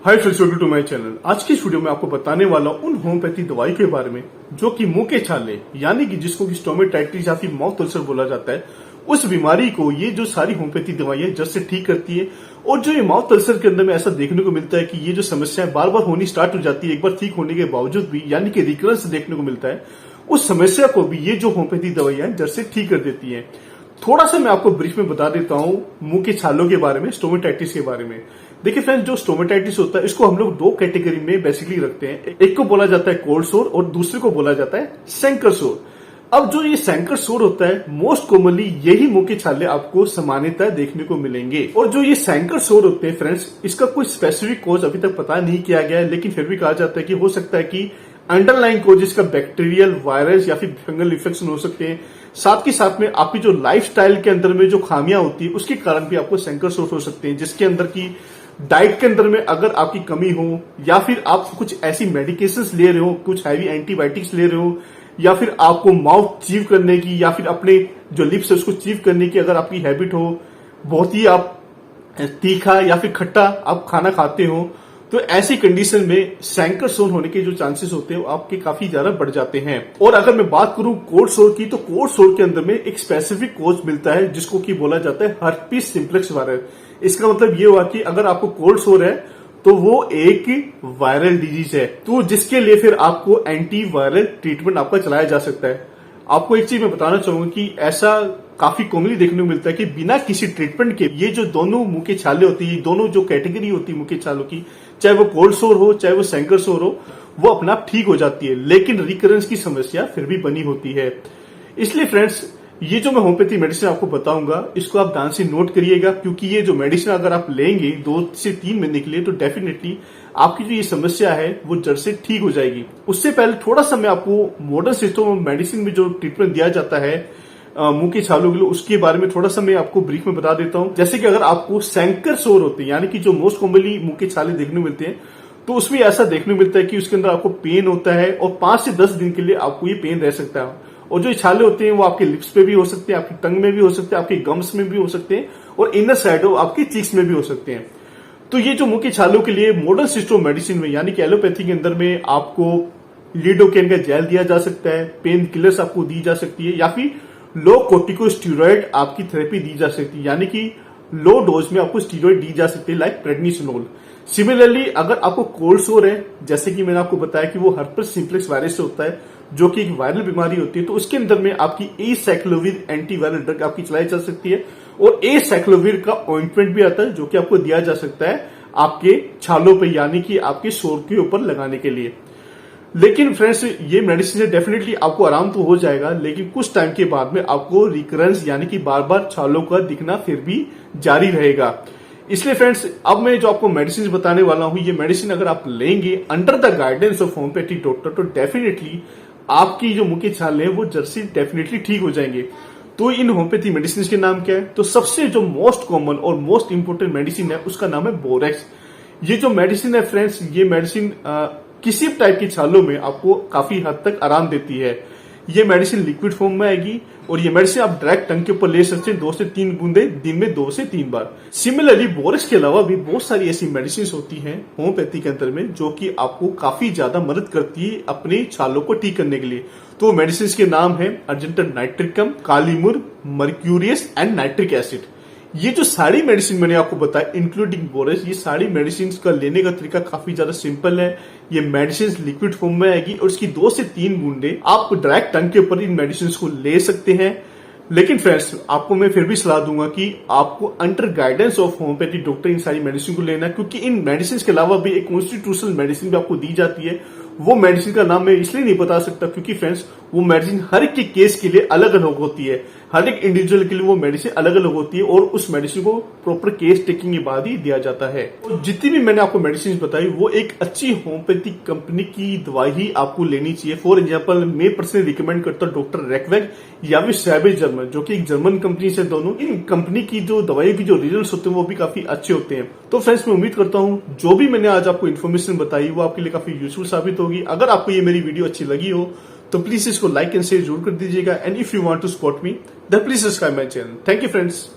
Hi friends, welcome to my channel. आज की इस वीडियो में आपको बताने वाला उन होम्योपैथी दवाई के बारे में जो कि मुंह के छाले यानी कि जिसको कि स्टोमेटाइटिस या फिर माउथ अल्सर बोला जाता है, उस बीमारी को ये जो सारी होम्योपैथी दवाइयां जड़ से ठीक करती है। और जो ये माउथ अल्सर के अंदर में ऐसा देखने को मिलता है कि ये जो समस्याएं बार बार होनी स्टार्ट हो जाती है एक बार ठीक होने के बावजूद भी, यानी कि रिकरेंस देखने को मिलता है, उस समस्या को भी ये जो होम्योपैथी दवाइयां जड़ से ठीक कर देती है। थोड़ा सा मैं आपको ब्रीफ में बता देता हूं मुंह के छालों के बारे में, स्टोमेटाइटिस के बारे में। देखिए फ्रेंड्स, जो स्टोमेटाइटिस होता है इसको हम लोग दो कैटेगरी में बेसिकली रखते हैं। एक को बोला जाता है कोल्ड सोर और दूसरे को बोला जाता है सैंकर सोर। अब जो ये सैंकर सोर होता है, मोस्ट कॉमनली यही मुंह के छाले आपको सामान्यतः देखने को मिलेंगे। और जो ये सैंकर सोर होते हैं फ्रेंड्स, इसका कोई स्पेसिफिक कॉज अभी तक पता नहीं किया गया है, लेकिन फिर भी कहा जाता है कि हो सकता है कि अंडरलाइन कॉज इसका बैक्टीरियल, वायरस या फिर फंगल इन्फेक्शन हो सकते हैं। साथ के साथ में आपकी जो लाइफस्टाइल के अंदर में जो खामियां होती है उसके कारण भी आपको सैंकर सोर हो सकते हैं, जिसके अंदर की डाइट के अंदर में अगर आपकी कमी हो, या फिर आप कुछ ऐसी मेडिकेशंस ले रहे हो, कुछ हैवी एंटीबायोटिक्स ले रहे हो, या फिर आपको माउथ चीव करने की या फिर अपने जो लिप्स है उसको चीव करने की अगर आपकी हैबिट हो, बहुत ही आप तीखा या फिर खट्टा आप खाना खाते हो, तो ऐसी कंडीशन में सैंकर सोर होने के जो चांसेस होते हैं वो आपके काफी ज्यादा बढ़ जाते हैं। और अगर मैं बात करूं कोल्ड सोर की, तो कोल्ड सोर के अंदर में एक स्पेसिफिक कॉज मिलता है जिसको कि बोला जाता है हर्पीस सिम्प्लेक्स वायरस। इसका मतलब ये हुआ कि अगर आपको कोल्ड सोर है तो वो एक वायरल डिजीज है, तो जिसके लिए फिर आपको एंटी वायरल ट्रीटमेंट आपका चलाया जा सकता है। आपको एक चीज मैं बताना चाहूंगा कि ऐसा काफी कॉमनली देखने को मिलता है कि बिना किसी ट्रीटमेंट के ये जो दोनों मुंह के छाले होती है, दोनों जो कैटेगरी होती है मुंह के छालों की, चाहे वो कोल्ड सोर हो चाहे वो सैंकर सोर हो, वो अपना आप ठीक हो जाती है, लेकिन रिकरेंस की समस्या फिर भी बनी होती है। इसलिए फ्रेंड्स, ये जो मैं होम्योपैथी मेडिसिन आपको बताऊंगा इसको आप ध्यान से नोट करिएगा, क्योंकि ये जो मेडिसिन अगर आप लेंगे 2 से 3 महीने के लिए तो डेफिनेटली आपकी जो ये समस्या है वो जड़ से ठीक हो जाएगी। उससे पहले थोड़ा सा मैं आपको मॉडर्न सिस्टम ऑफ मेडिसिन में जो ट्रीटमेंट दिया जाता है मुंह के छालों के लिए, उसके बारे में थोड़ा सा मैं आपको ब्रीफ में बता देता हूं। जैसे कि अगर आपको सैंकर सोर होते हैं, यानी कि जो मोस्ट कॉमनली मुंह के छाले देखने को मिलते हैं, तो उसमें ऐसा देखने को मिलता है कि उसके अंदर आपको पेन होता है और 5 से 10 दिन के लिए आपको ये पेन रह सकता है। और जो छाले होते हैं वो आपके लिप्स पे भी हो सकते हैं, आपकी टंग में भी हो सकते हैं, आपके गम्स में भी हो सकते हैं, और इनर साइड आपके चीक्स में भी हो सकते हैं। तो ये जो मुंह के छालों के लिए मॉडर्न सिस्टम मेडिसिन में यानी कि एलोपैथी के अंदर में आपको लिडोकेन का जेल दिया जा सकता है, पेन किलर्स आपको दी जा सकती है, या फिर लो कोर्टिकोस्टेरॉइड आपकी थेरेपी दी जा सकती है, यानी कि लो डोज में आपको स्टीरॉइड दी जा सकती है लाइक प्रेडनिसोलोल। सिमिलरली अगर आपको कोल्ड सोर है, जैसे कि मैंने आपको बताया कि वो हर्पीस सिम्प्लेक्स वायरस से होता है जो कि एक वायरल बीमारी होती है, तो उसके अंदर में आपकी एसाइक्लोविर एंटीवायरल ड्रग आपकी चलाई जा सकती है, और एसाइक्लोविर का ऑइंटमेंट भी आता है जो कि आपको दिया जा सकता है आपके छालों पे, यानी कि आपके सोर के ऊपर लगाने के लिए। लेकिन फ्रेंड्स, ये मेडिसिन से डेफिनेटली आपको आराम तो हो जाएगा, लेकिन कुछ टाइम के बाद में आपको रिकरेंस यानी कि बार बार छालों का दिखना फिर भी जारी रहेगा। इसलिए फ्रेंड्स, अब मैं जो आपको मेडिसिन बताने वाला हूं, ये मेडिसिन अगर आप लेंगे under the guidance of homeopathy doctor, तो डेफिनेटली आपकी जो मुंह के छाले हैं वो जड़ से डेफिनेटली ठीक हो जाएंगे। तो इन होम्योपैथी मेडिसिन के नाम क्या है? तो सबसे जो मोस्ट कॉमन और मोस्ट इंपोर्टेंट मेडिसिन है उसका नाम है बोरेक्स। ये जो मेडिसिन है फ्रेंड्स, ये मेडिसिन किसी भी टाइप की छालों में आपको काफी हद तक आराम देती है। ये मेडिसिन लिक्विड फॉर्म में आएगी, और ये मेडिसिन आप डायरेक्ट टंग के ऊपर ले सकते हैं 2 से 3 बूंदे दिन में 2 से 3 बार। सिमिलरली बोरेक्स के अलावा भी बहुत सारी ऐसी मेडिसिन होती हैं होम्योपैथी के अंदर में जो कि आपको काफी ज्यादा मदद करती है अपने छालों को ठीक करने के लिए। तो मेडिसिन के नाम है argentum nitricum, kali mur, mercurius and nitric acid. ये जो सारी मेडिसिन मैंने आपको बताया इंक्लूडिंग बोरेक्स, ये सारी मेडिसिन का लेने का तरीका काफी ज्यादा सिंपल है। ये मेडिसिन लिक्विड फॉर्म में आएगी और इसकी 2 से 3 बूंदे आप डायरेक्ट टंग के ऊपर इन मेडिसिन को ले सकते हैं। लेकिन फ्रेंड्स, आपको मैं फिर भी सलाह दूंगा कि आपको under guidance of homeopathy doctor इन सारी मेडिसिन को लेना है, क्योंकि इन मेडिसिन के अलावा भी एक कॉन्स्टिट्यूशनल मेडिसिन भी आपको दी जाती है। वो मेडिसिन का नाम मैं इसलिए नहीं बता सकता क्योंकि फ्रेंड्स, वो मेडिसिन हर एक के केस के लिए अलग अलग होती है, हर एक इंडिविजुअल के लिए वो मेडिसिन अलग अलग होती है, और उस मेडिसिन को प्रॉपर केस टेकिंग के बाद ही दिया जाता है। और जितनी भी मैंने आपको मेडिसिन बताई वो एक अच्छी होम्योपैथिक कंपनी की दवाई ही आपको लेनी चाहिए। फॉर एग्जाम्पल, मैं पर्सनली रिकमेंड करता हूँ डॉक्टर रेकवेग या फिर सैबेज जर्मन, जो कि एक जर्मन कंपनी से। दोनों इन कंपनी की जो दवाई की जो रिजल्ट होते हैं वो भी काफी अच्छे होते हैं। तो फ्रेंड्स, मैं उम्मीद करता हूँ जो भी मैंने आज आपको इन्फॉर्मेशन बताई वो आपके लिए काफी यूजफुल साबित होगी। अगर आपको ये मेरी वीडियो अच्छी लगी हो तो प्लीज इसको लाइक एंड शेयर जरूर कर दीजिएगा, and if you want to support me then please subscribe my channel. Thank you friends.